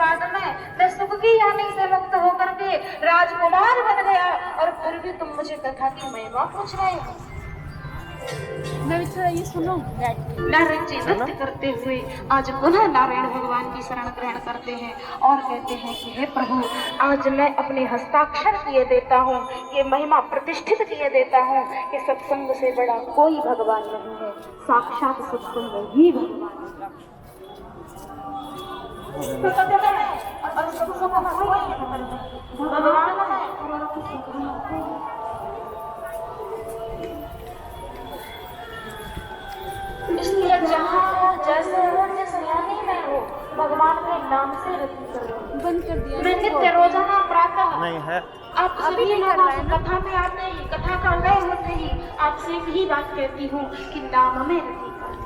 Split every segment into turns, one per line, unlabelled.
बाद में मैं सुख की हानि से मुक्त होकर के राजकुमार बन गया, और फिर भी तुम मुझे कथा की महिमा पूछ रहे हो।
ये सुनो,
नारायण जी नृत्य करते हुए आज पुनः नारायण भगवान की शरण ग्रहण करते हैं और कहते हैं कि हे प्रभु, आज मैं अपने हस्ताक्षर किए देता हूँ, ये महिमा प्रतिष्ठित किए देता हूँ कि सत्संग से बड़ा कोई भगवान नहीं है, साक्षात सत्संग ही भगवान है। और सत्संग भगवान है। इसलिए जहाँ जैसे हो जिस यानी में हो, भगवान के नाम से रति करो।
बंद कर दिया।
मैं नित्य रोजाना प्रातः
नहीं है,
आप सभी लोगों से कथा में आते ही, कथा का लय होते ही आपसे एक ही बात कहती हूँ कि नाम में रति करो।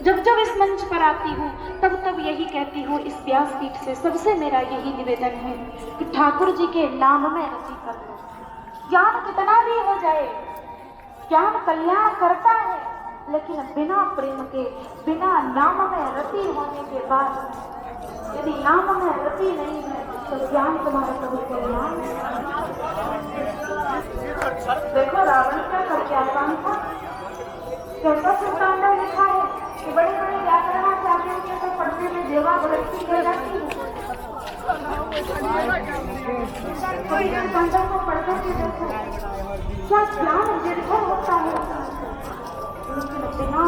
जब जब इस मंच पर आती हूँ तब तब यही कहती हूँ, इस व्यासपीठ से सबसे मेरा यही निवेदन है कि ठाकुर जी के नाम में रति करो। ज्ञान कितना भी हो जाए, ज्ञान कल्याण करता है, लेकिन बिना प्रेम के, बिना नाम में रति होने के बाद, यदि नाम में रति नहीं है तो ज्ञान तुम्हारा कभी कल्याण। देखो रावण का करके आसान था, कैसा सुल्तान लिखा है कि बड़े बड़े व्याकरणाचार्यों के तो पढ़ने में देवा भक्ति कर जाती है। कोई संतों को पढ़कर के देखो क्या ज्ञान निर्भर होता है, लेकिन बिना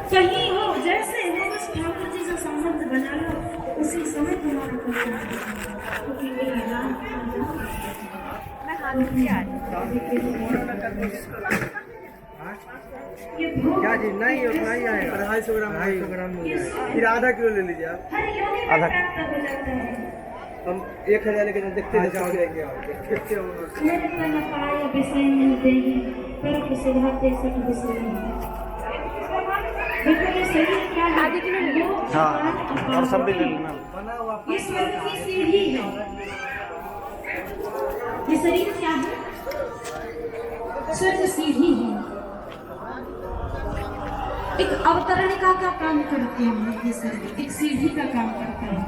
कहीं हो जैसे हो, बस ठाकुर जी से संबंध बना लो, उसी समय तुम्हारा क्योंकि मेरी राम
क्या जी नहीं उठाई आए 250 ग्राम फिर आधा किलो ले लीजिए आप।
आधा
हम 1000 लेके देखते हैं हाँ, और सब भी ले लेना।
ये स्वर्ग की सीढ़ी है, ये शरीर क्या है? स्वर्ग सीढ़ी है। एक अवतरणिका का काम करते हैं, ये शरीर एक सीढ़ी का काम करता है।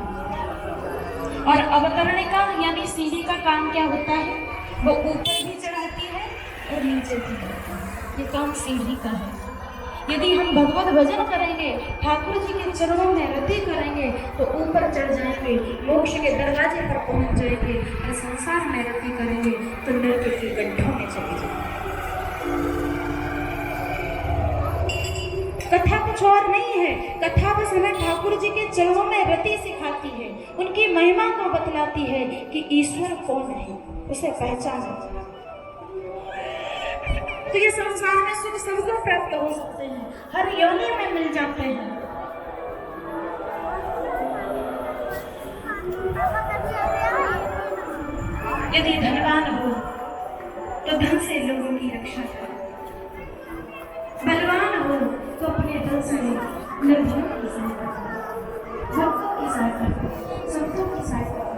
और अवतरणिका यानी सीढ़ी का काम क्या होता है? वो ऊपर भी चढ़ाती है और नीचे भी। ये काम सीढ़ी का है। यदि हम भगवत भजन करेंगे, ठाकुर जी के चरणों में रति करेंगे तो ऊपर चढ़ जाएंगे, मोक्ष के दरवाजे पर पहुंच जाएंगे, और संसार में रति करेंगे तो नरक के गड्ढों में चले जाएंगे। कथा कुछ और नहीं है, कथा बस हमें ठाकुर जी के चरणों में रति सिखाती है, उनकी महिमा को बतलाती है कि ईश्वर कौन है, उसे पहचानो। तो ये संसार में सुख सबको प्राप्त हो सकते हैं, हर योनि में मिल जाते हैं। यदि धनवान हो तो धन से लोगों की रक्षा करो, बलवान हो तो अपने बल से निर्धनों की सहायता करो, भक्तों की सहायता करो, संतों की सहायता करो।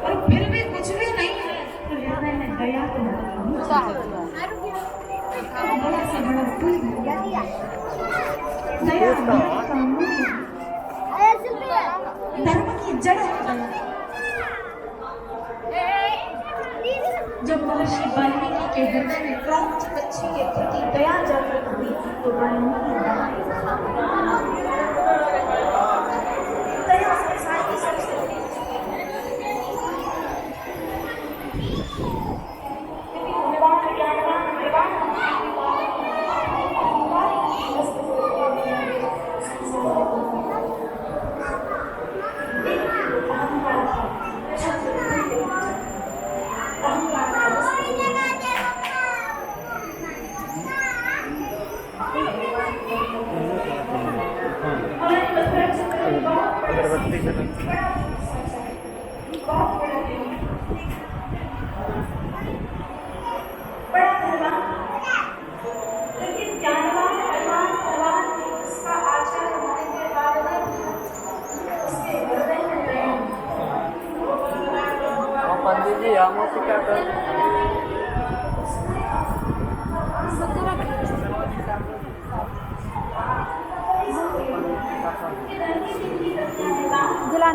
और फिर भी कुछ भी नहीं है तो हृदय में दया को बड़ा से बड़ा फूल दया धर्म की जड़ है। जब महर्षि वाल्मीकि के हृदय में क्रौंच पक्षी के प्रति दया जागृत हुई तो वाल्मीकि दया संसार की सबसे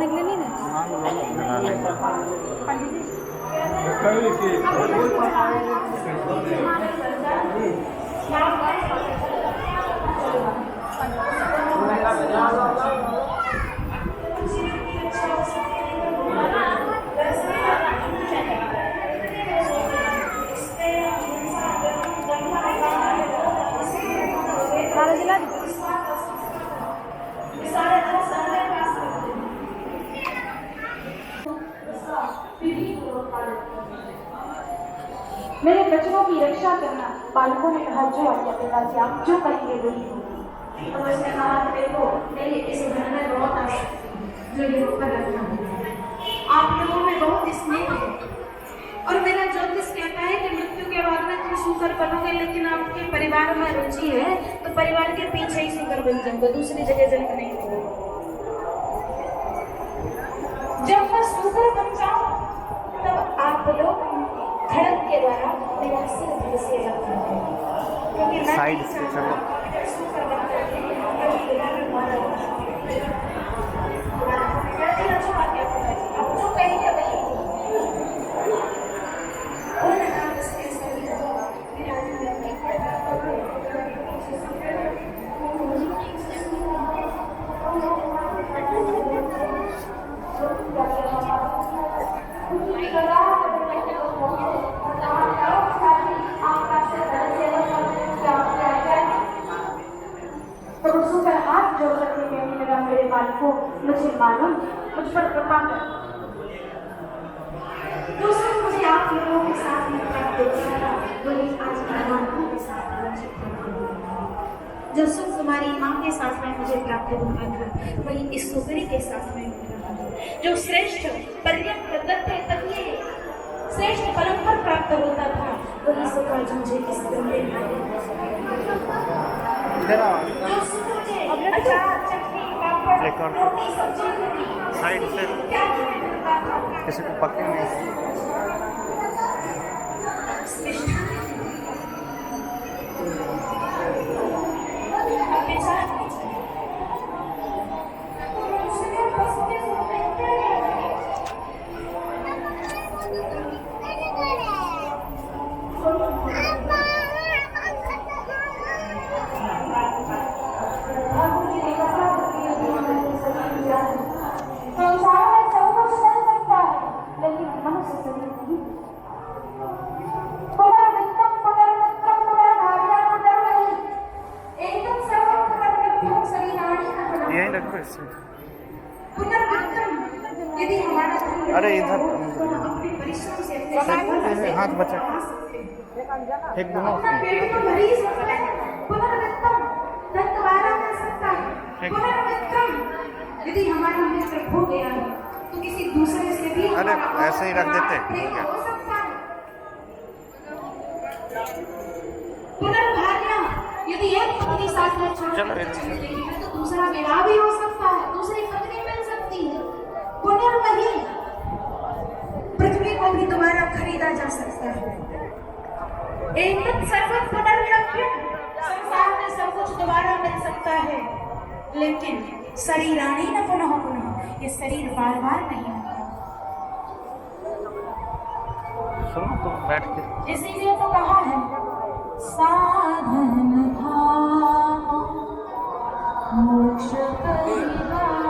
लगने नहीं ना
लगा लेंगे।
पंडित जी मेरे बच्चों की रक्षा करना। बालकों ने कहा जो आज्ञा पिताजी आप जो करेंगे वही होगा। और उसने कहा देखो मेरी इस घर में बहुत आशा जो ये ऊपर रखना है। आप लोगों में बहुत स्नेह है और मेरा ज्योतिष कहता है कि मृत्यु के बाद में तुम सुकर बनोगे, लेकिन आपके परिवार में रुचि है तो परिवार के पीछे ही सुकर बन जाओगे, दूसरी जगह जन्म नहीं होगा। जब मैं सुकर बन जाऊं तब आप लोग खड़क के द्वारा मेरा सिर घिसे जाता है, क्योंकि मैं
साइड से चलो।
सुकर बन जाती हूं, कभी बिना में मारा अब जो कहेंगे वही को मुझे मालूम, मुझ पर कृपा कर। दोस्तों मुझे आप लोगों के साथ में प्राप्त होता था वही आज भगवान के साथ जो सुख तुम्हारी माँ के साथ में मुझे प्राप्त हुआ था वही इस सुकरी के साथ में हो रहा है। जो श्रेष्ठ पर्यंत तथ्य तथ्य श्रेष्ठ फलम पर प्राप्त होता था वही सुख आज मुझे इस गंदे नाले
साइड से किसी को पकड़े नहीं। यदि हमारा अरे इधर हाथ बचा एक दोनों
यदि हमारा मित्र खो गया है तो किसी दूसरे से भी
अरे ऐसे ही रख देते
हो सकता है। पुनर्भार्या यदि एक पत्नी साथ में छोड़ तो दूसरा विवाह भी हो सकता है, दूसरी पत्नी मिल सकती है। पुनर्वही पृथ्वी को भी दोबारा खरीदा जा सकता है। एक सर्वत्र पुनर्लभ्यम संसार में सब कुछ दोबारा मिल सकता है, लेकिन शरीराणी न पुनः पुनः, ये शरीर बार बार नहीं होता।
सुनो तुम बैठ के
इसीलिए तो कहा है साधन भाव मोक्ष परिवार।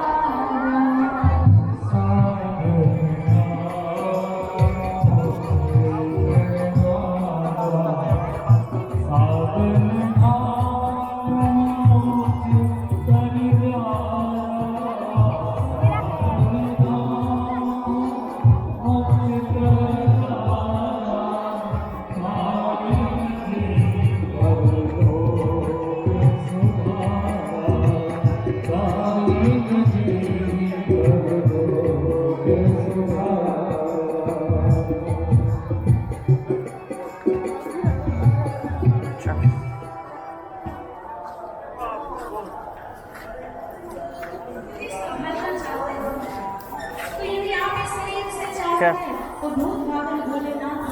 क्या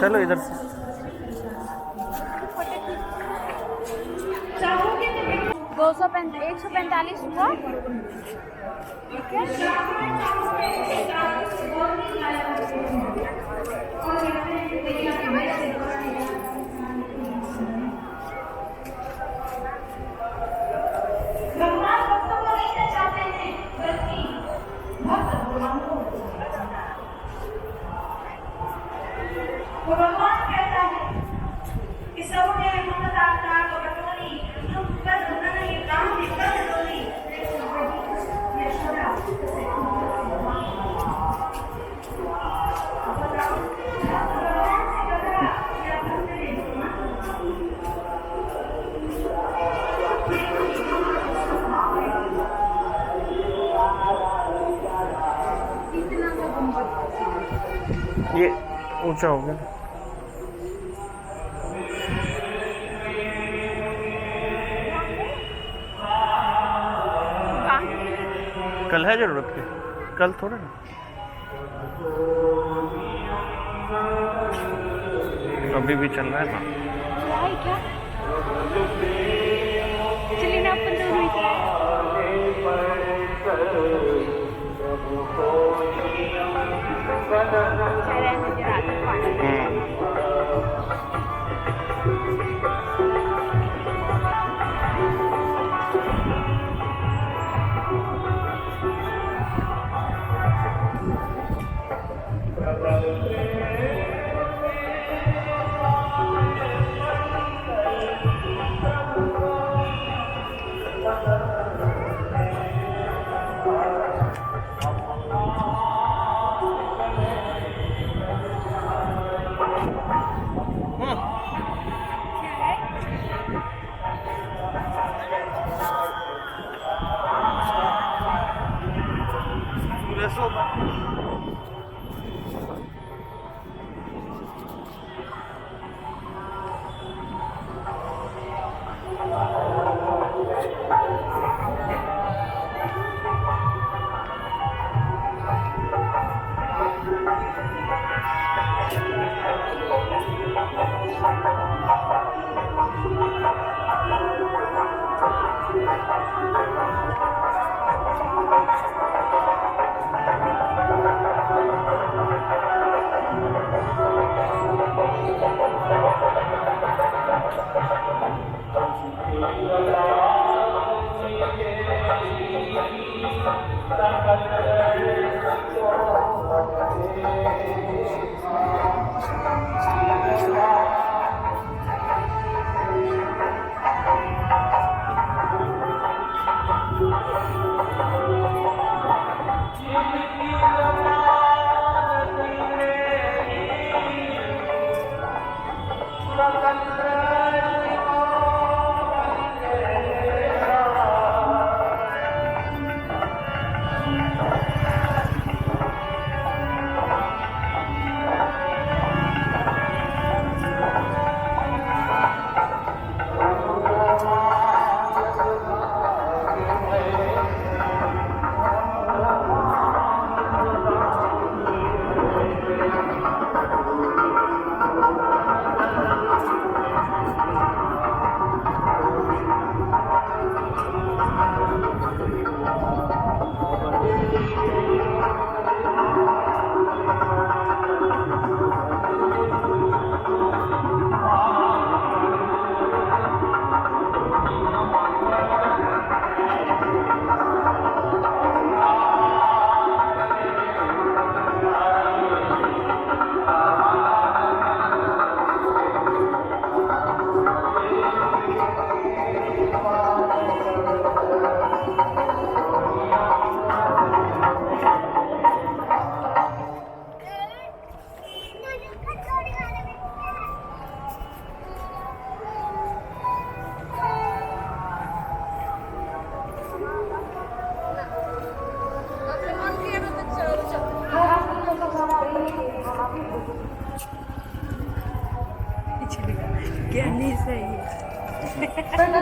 चलो इधर से
चाहोगे तो
145 हुआ। ठीक है,
भगवान भक्तों को नहीं चाहते हैं, बल्कि भक्त भगवान को चाहता है। तो भगवान कहता है कि सब मेरे मन दाता को बटोरी, तुम पर धन नहीं काम निकल डोली। यशोदा
ये ऊंचा हो गया। कल है जरूरत की, कल थोड़ा ना, अभी भी चल रहा है ना।
क्या चलिए ना, अपन दोनों ही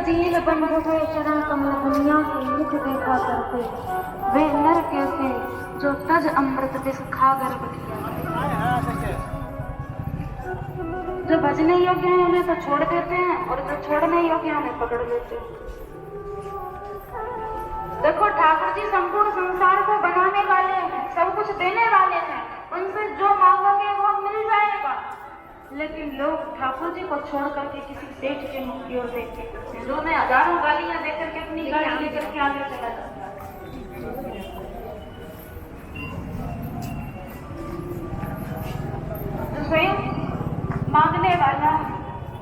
दीन बंधु के चरण कमल दुनिया के मुख देखा करते, वे नर कैसे जो तज अमृत विष खाकर बटिया। जो भजने योग्य है उन्हें तो छोड़ देते हैं, और जो छोड़ने लोग यहाँ में पकड़ लेते हैं। देखो ठाकुर जी संपूर्ण संसार को बनाने वाले हैं, सब कुछ देने वाले हैं, उनसे जो मांगोगे वो मिल जाएगा। लेकिन लोग ठाकुर जी को छोड़ करके किसी सेठ के मुंह की ओर देखते हैं, जो उन्हें हजारों गालियां देकर के अपनी गाड़ी लेकर के आगे चला जाता है। जो स्वयं मांगने वाला है,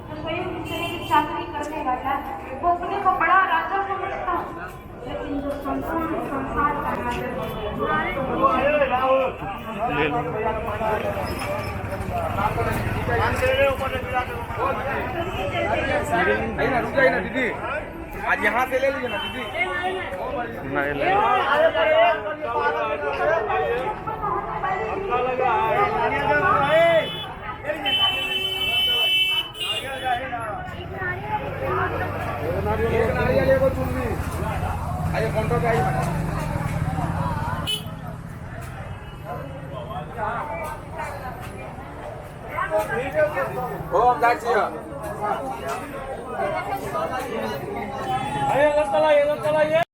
जो स्वयं दूसरे की चाकरी करने वाला है, वो अपने को बड़ा राजा समझता है। लेकिन जो संपूर्ण संसार का राजा
ले लो।
रुक जाइए ना दीदी, आज यहाँ से ले लीजिए ना दीदी।
नहीं ले
एक नारियल एगो चुन्नी आइए काउंटर पे आइए। ओ हम जाइए।